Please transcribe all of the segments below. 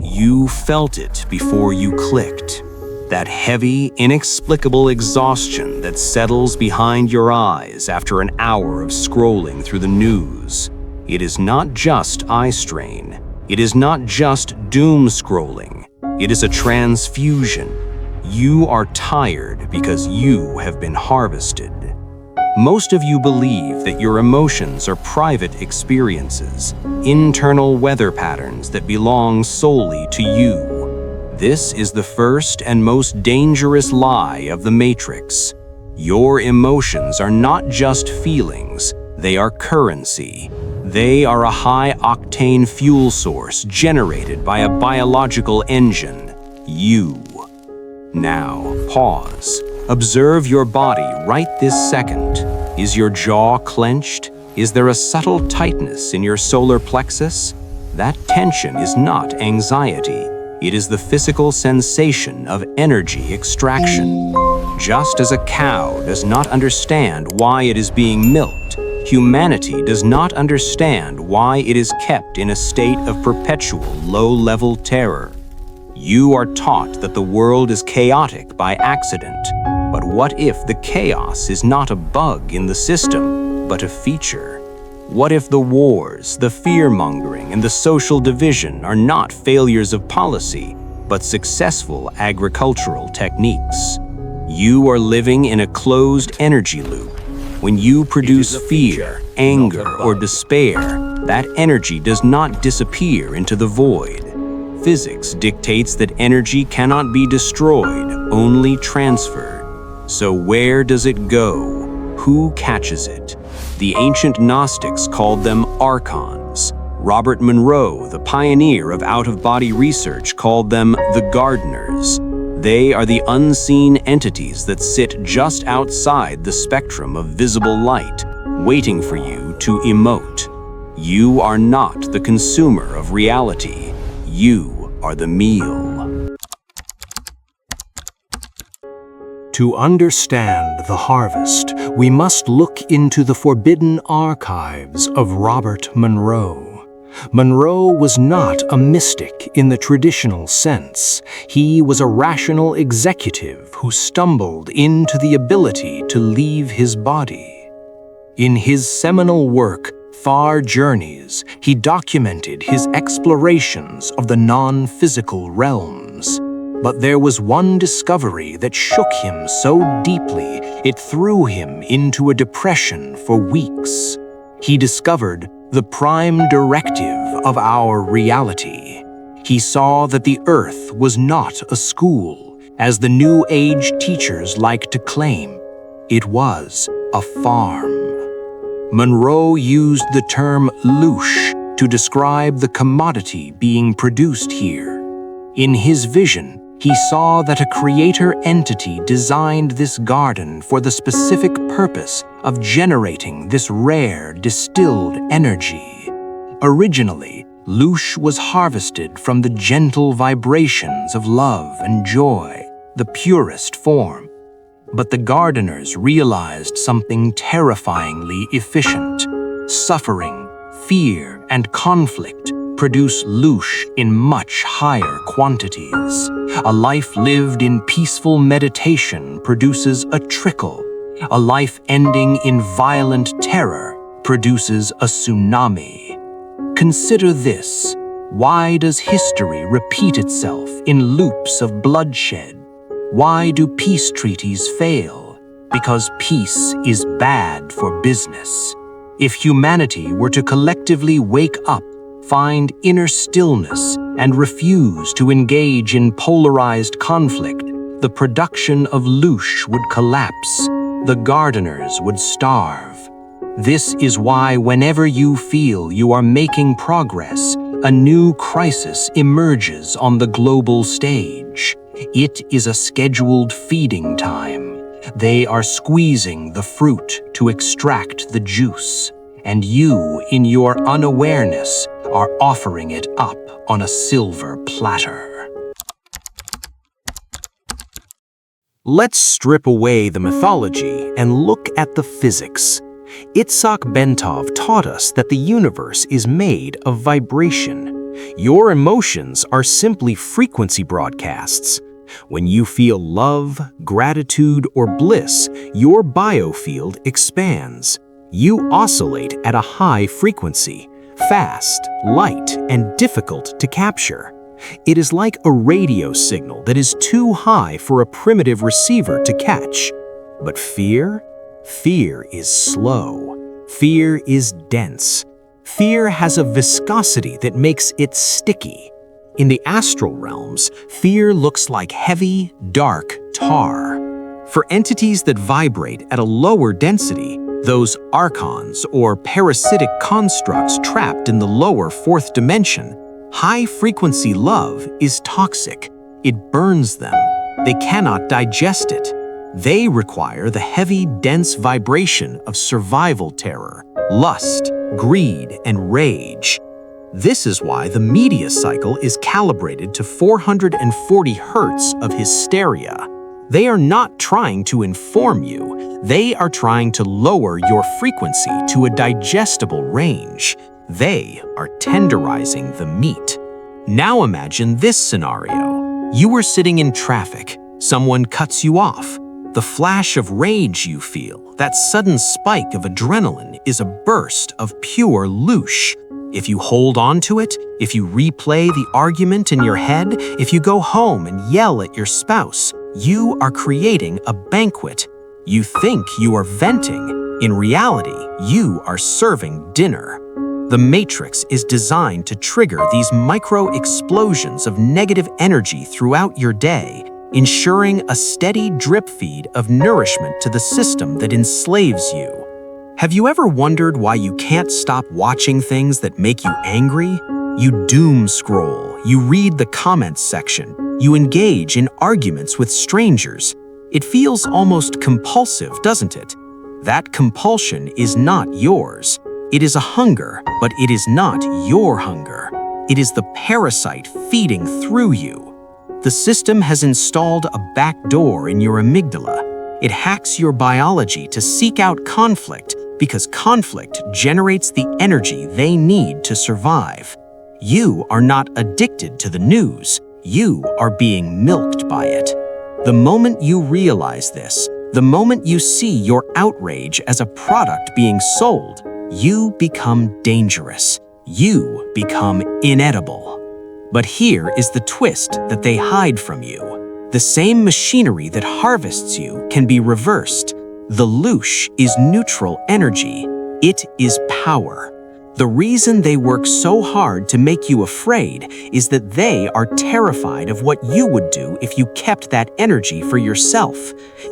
You felt it before you clicked. That heavy, inexplicable exhaustion that settles behind your eyes after an hour of scrolling through the news. It is not just eye strain. It is not just doom scrolling. It is a transfusion. You are tired because you have been harvested. Most of you believe that your emotions are private experiences, internal weather patterns that belong solely to you. This is the first and most dangerous lie of the Matrix. Your emotions are not just feelings, they are currency. They are a high-octane fuel source generated by a biological engine, you. Now, pause. Observe your body right this second. Is your jaw clenched? Is there a subtle tightness in your solar plexus? That tension is not anxiety. It is the physical sensation of energy extraction. Just as a cow does not understand why it is being milked, humanity does not understand why it is kept in a state of perpetual low-level terror. You are taught that the world is chaotic by accident. But what if the chaos is not a bug in the system, but a feature? What if the wars, the fear-mongering, and the social division are not failures of policy, but successful agricultural techniques? You are living in a closed energy loop. When you produce fear, anger, or despair, that energy does not disappear into the void. Physics dictates that energy cannot be destroyed, only transferred. So where does it go? Who catches it? The ancient Gnostics called them Archons. Robert Monroe, the pioneer of out-of-body research, called them the gardeners. They are the unseen entities that sit just outside the spectrum of visible light, waiting for you to emote. You are not the consumer of reality. You are the meal. To understand the harvest, we must look into the forbidden archives of Robert Monroe. Monroe was not a mystic in the traditional sense. He was a rational executive who stumbled into the ability to leave his body. In his seminal work, Far Journeys, he documented his explorations of the non-physical realms. But there was one discovery that shook him so deeply it threw him into a depression for weeks. He discovered the prime directive of our reality. He saw that the Earth was not a school, as the New Age teachers like to claim. It was a farm. Monroe used the term Loosh to describe the commodity being produced here. In his vision, he saw that a creator entity designed this garden for the specific purpose of generating this rare, distilled energy. Originally, Loosh was harvested from the gentle vibrations of love and joy, the purest form. But the gardeners realized something terrifyingly efficient. Suffering, fear, and conflict produce Loosh in much higher quantities. A life lived in peaceful meditation produces a trickle. A life ending in violent terror produces a tsunami. Consider this. Why does history repeat itself in loops of bloodshed? Why do peace treaties fail? Because peace is bad for business. If humanity were to collectively wake up, find inner stillness, and refuse to engage in polarized conflict, the production of Loosh would collapse. The gardeners would starve. This is why whenever you feel you are making progress, a new crisis emerges on the global stage. It is a scheduled feeding time. They are squeezing the fruit to extract the juice, and you, in your unawareness, are offering it up on a silver platter. Let's strip away the mythology and look at the physics. Itzhak Bentov taught us that the universe is made of vibration. Your emotions are simply frequency broadcasts. When you feel love, gratitude, or bliss, your biofield expands. You oscillate at a high frequency, fast, light, and difficult to capture. It is like a radio signal that is too high for a primitive receiver to catch. But fear? Fear is slow. Fear is dense. Fear has a viscosity that makes it sticky. In the astral realms, fear looks like heavy, dark tar. For entities that vibrate at a lower density, those Archons or parasitic constructs trapped in the lower fourth dimension, high-frequency love is toxic. It burns them. They cannot digest it. They require the heavy, dense vibration of survival terror, lust, greed, and rage. This is why the media cycle is calibrated to 440 Hz of hysteria. They are not trying to inform you. They are trying to lower your frequency to a digestible range. They are tenderizing the meat. Now imagine this scenario. You are sitting in traffic. Someone cuts you off. The flash of rage you feel, that sudden spike of adrenaline, is a burst of pure loosh. If you hold on to it, if you replay the argument in your head, if you go home and yell at your spouse, you are creating a banquet. You think you are venting. In reality, you are serving dinner. The Matrix is designed to trigger these micro-explosions of negative energy throughout your day, ensuring a steady drip feed of nourishment to the system that enslaves you. Have you ever wondered why you can't stop watching things that make you angry? You doom scroll, you read the comments section, you engage in arguments with strangers. It feels almost compulsive, doesn't it? That compulsion is not yours. It is a hunger, but it is not your hunger. It is the parasite feeding through you. The system has installed a back door in your amygdala. It hacks your biology to seek out conflict because conflict generates the energy they need to survive. You are not addicted to the news. You are being milked by it. The moment you realize this, the moment you see your outrage as a product being sold, you become dangerous. You become inedible. But here is the twist that they hide from you. The same machinery that harvests you can be reversed. The Loosh is neutral energy. It is power. The reason they work so hard to make you afraid is that they are terrified of what you would do if you kept that energy for yourself.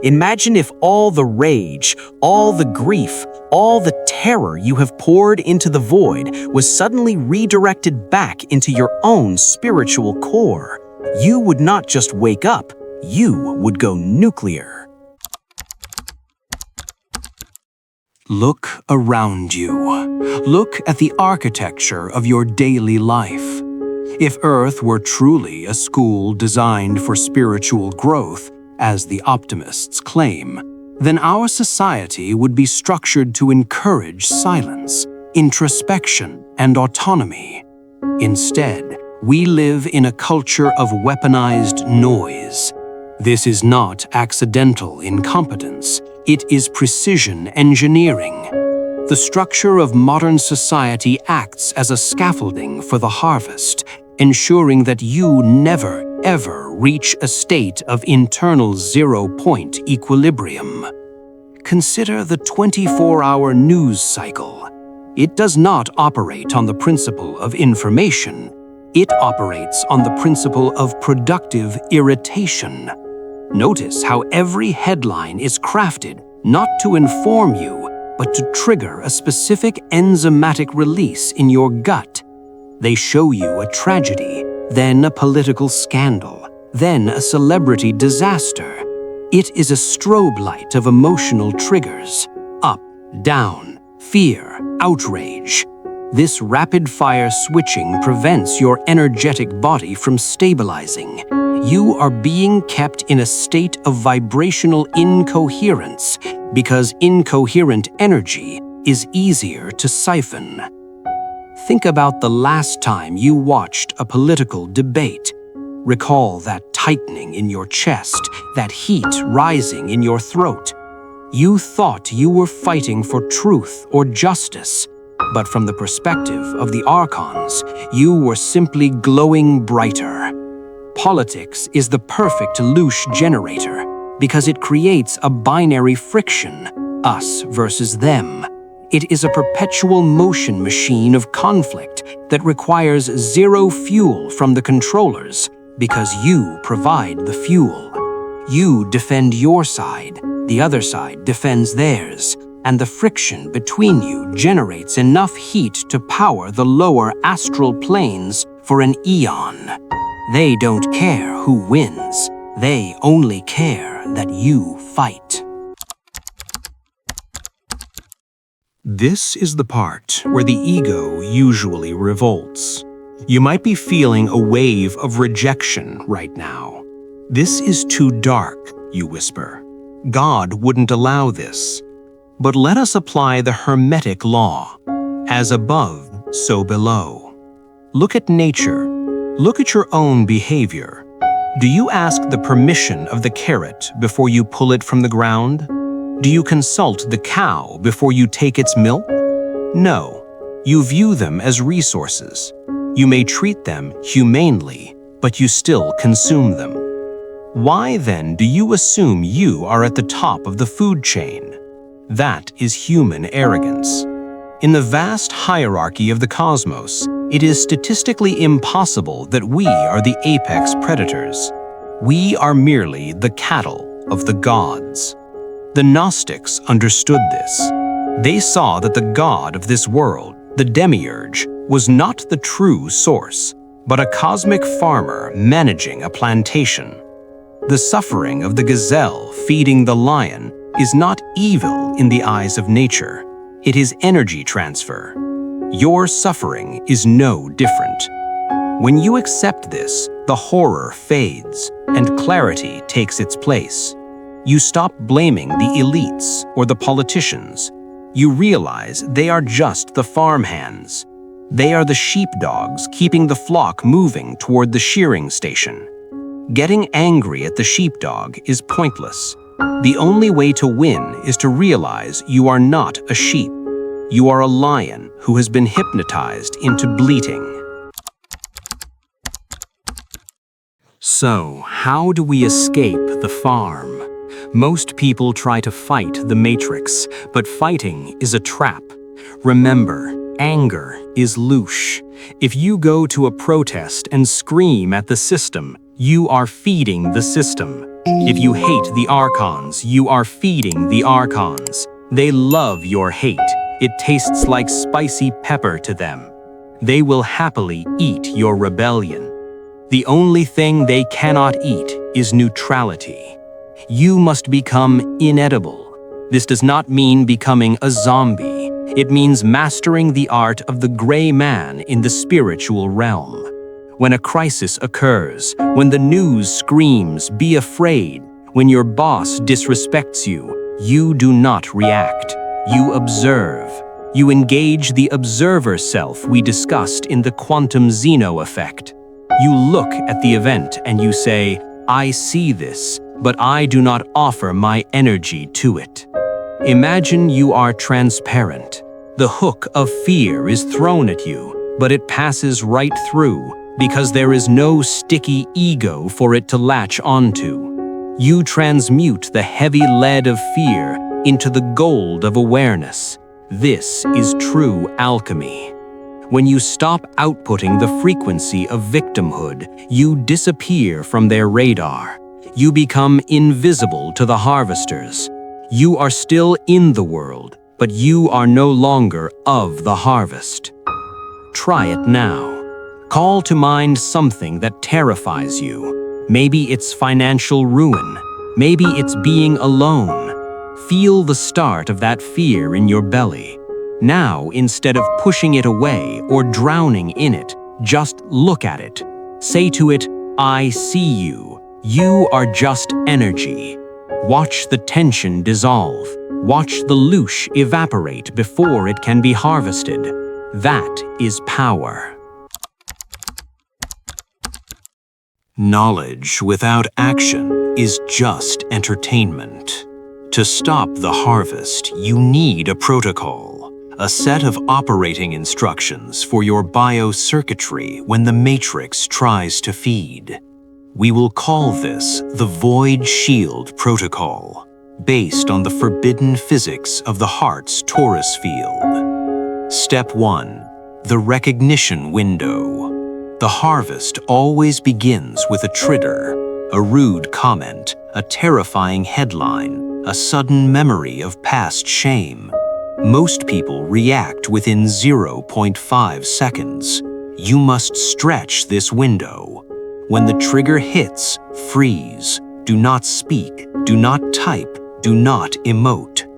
Imagine if all the rage, all the grief, all the terror you have poured into the void was suddenly redirected back into your own spiritual core. You would not just wake up, you would go nuclear. Look around you. Look at the architecture of your daily life. If Earth were truly a school designed for spiritual growth, as the optimists claim, then our society would be structured to encourage silence, introspection, and autonomy. Instead, we live in a culture of weaponized noise. This is not accidental incompetence. It is precision engineering. The structure of modern society acts as a scaffolding for the harvest, ensuring that you never, ever reach a state of internal zero-point equilibrium. Consider the 24-hour news cycle. It does not operate on the principle of information. It operates on the principle of productive irritation. Notice how every headline is crafted not to inform you, but to trigger a specific enzymatic release in your gut. They show you a tragedy, then a political scandal, then a celebrity disaster. It is a strobe light of emotional triggers: up, down, fear, outrage. This rapid-fire switching prevents your energetic body from stabilizing. You are being kept in a state of vibrational incoherence because incoherent energy is easier to siphon. Think about the last time you watched a political debate. Recall that tightening in your chest, that heat rising in your throat. You thought you were fighting for truth or justice, but from the perspective of the Archons, you were simply glowing brighter. Politics is the perfect Loosh generator because it creates a binary friction, us versus them. It is a perpetual motion machine of conflict that requires zero fuel from the controllers because you provide the fuel. You defend your side, the other side defends theirs, and the friction between you generates enough heat to power the lower astral planes for an eon. They don't care who wins. They only care that you fight. This is the part where the ego usually revolts. You might be feeling a wave of rejection right now. This is too dark, you whisper. God wouldn't allow this. But let us apply the Hermetic law. As above, so below. Look at nature. Look at your own behavior. Do you ask the permission of the carrot before you pull it from the ground? Do you consult the cow before you take its milk? No. You view them as resources. You may treat them humanely, but you still consume them. Why then do you assume you are at the top of the food chain? That is human arrogance. In the vast hierarchy of the cosmos, it is statistically impossible that we are the apex predators. We are merely the cattle of the gods. The Gnostics understood this. They saw that the god of this world, the demiurge, was not the true source, but a cosmic farmer managing a plantation. The suffering of the gazelle feeding the lion is not evil in the eyes of nature. It is energy transfer. Your suffering is no different. When you accept this, the horror fades and clarity takes its place. You stop blaming the elites or the politicians. You realize they are just the farmhands. They are the sheepdogs keeping the flock moving toward the shearing station. Getting angry at the sheepdog is pointless. The only way to win is to realize you are not a sheep. You are a lion who has been hypnotized into bleating. So, how do we escape the farm? Most people try to fight the matrix, but fighting is a trap. Remember, anger is Loosh. If you go to a protest and scream at the system, you are feeding the system. If you hate the Archons, you are feeding the Archons. They love your hate. It tastes like spicy pepper to them. They will happily eat your rebellion. The only thing they cannot eat is neutrality. You must become inedible. This does not mean becoming a zombie. It means mastering the art of the gray man in the spiritual realm. When a crisis occurs, when the news screams, "Be afraid," when your boss disrespects you, you do not react. You observe. You engage the observer self we discussed in the quantum Zeno effect. You look at the event and you say, "I see this, but I do not offer my energy to it." Imagine you are transparent. The hook of fear is thrown at you, but it passes right through because there is no sticky ego for it to latch onto. You transmute the heavy lead of fear into the gold of awareness. This is true alchemy. When you stop outputting the frequency of victimhood, you disappear from their radar. You become invisible to the harvesters. You are still in the world, but you are no longer of the harvest. Try it now. Call to mind something that terrifies you. Maybe it's financial ruin. Maybe it's being alone. Feel the start of that fear in your belly. Now, instead of pushing it away or drowning in it, just look at it. Say to it, "I see you. You are just energy." Watch the tension dissolve. Watch the Loosh evaporate before it can be harvested. That is power. Knowledge without action is just entertainment. To stop the harvest, you need a protocol, a set of operating instructions for your biocircuitry when the matrix tries to feed. We will call this the Void Shield Protocol, based on the forbidden physics of the heart's torus field. Step 1. The recognition window. The harvest always begins with a trigger, a rude comment, a terrifying headline, a sudden memory of past shame. Most people react within 0.5 seconds. You must stretch this window. When the trigger hits, freeze. Do not speak, do not type, do not emote.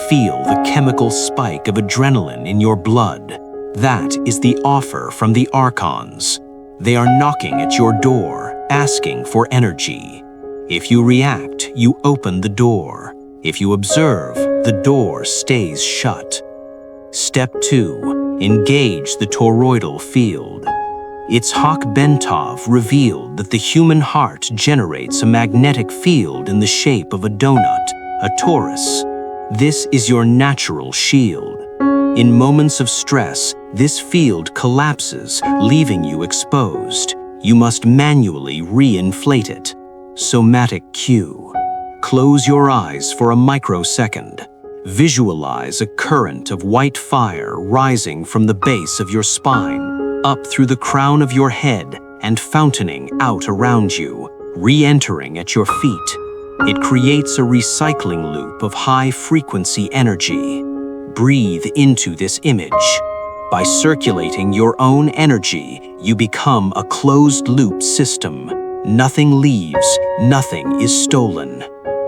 Feel the chemical spike of adrenaline in your blood. That is the offer from the Archons. They are knocking at your door, asking for energy. If you react, you open the door. If you observe, the door stays shut. Step 2. Engage the toroidal field. Itzhak Bentov revealed that the human heart generates a magnetic field in the shape of a donut, a torus. This is your natural shield. In moments of stress, this field collapses, leaving you exposed. You must manually re-inflate it. Somatic cue. Close your eyes for a microsecond. Visualize a current of white fire rising from the base of your spine, up through the crown of your head, and fountaining out around you, re-entering at your feet. It creates a recycling loop of high-frequency energy. Breathe into this image. By circulating your own energy, you become a closed-loop system. Nothing leaves, nothing is stolen.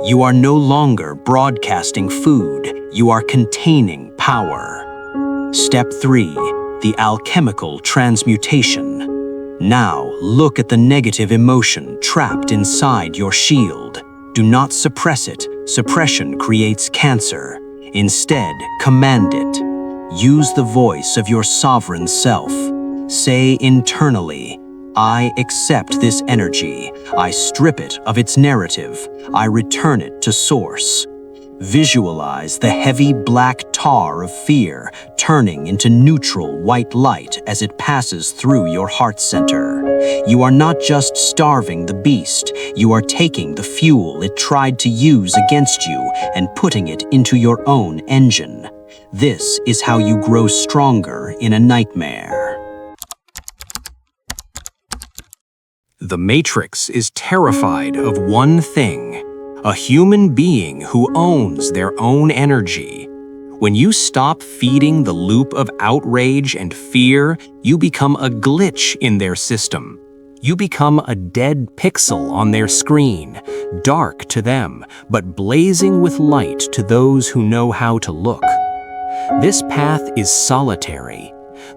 You are no longer broadcasting food, you are containing power. Step 3. The alchemical transmutation. Now, look at the negative emotion trapped inside your shield. Do not suppress it. Suppression creates cancer. Instead, command it. Use the voice of your sovereign self. Say internally, I accept this energy. I strip it of its narrative. I return it to source. Visualize the heavy black tar of fear turning into neutral white light as it passes through your heart center. You are not just starving the beast, you are taking the fuel it tried to use against you and putting it into your own engine. This is how you grow stronger in a nightmare. The Matrix is terrified of one thing: a human being who owns their own energy. When you stop feeding the loop of outrage and fear, you become a glitch in their system. You become a dead pixel on their screen, dark to them, but blazing with light to those who know how to look. This path is solitary.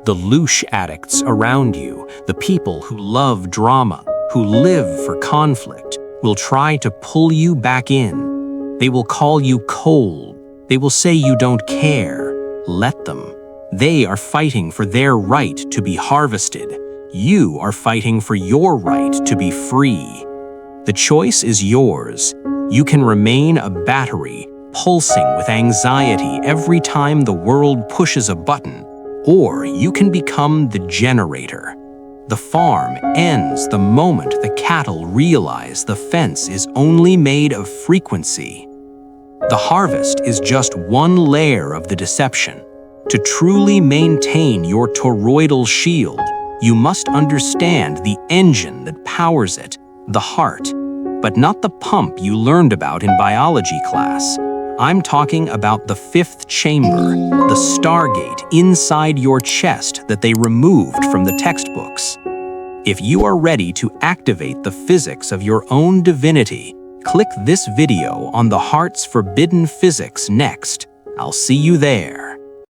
The Loosh addicts around you, the people who love drama, who live for conflict, will try to pull you back in. They will call you cold. They will say you don't care. Let them. They are fighting for their right to be harvested. You are fighting for your right to be free. The choice is yours. You can remain a battery, pulsing with anxiety every time the world pushes a button, or you can become the generator. The farm ends the moment the cattle realize the fence is only made of frequency. The harvest is just one layer of the deception. To truly maintain your toroidal shield, you must understand the engine that powers it, the heart, but not the pump you learned about in biology class. I'm talking about the fifth chamber, the Stargate inside your chest that they removed from the textbooks. If you are ready to activate the physics of your own divinity, click this video on the heart's forbidden physics next. I'll see you there.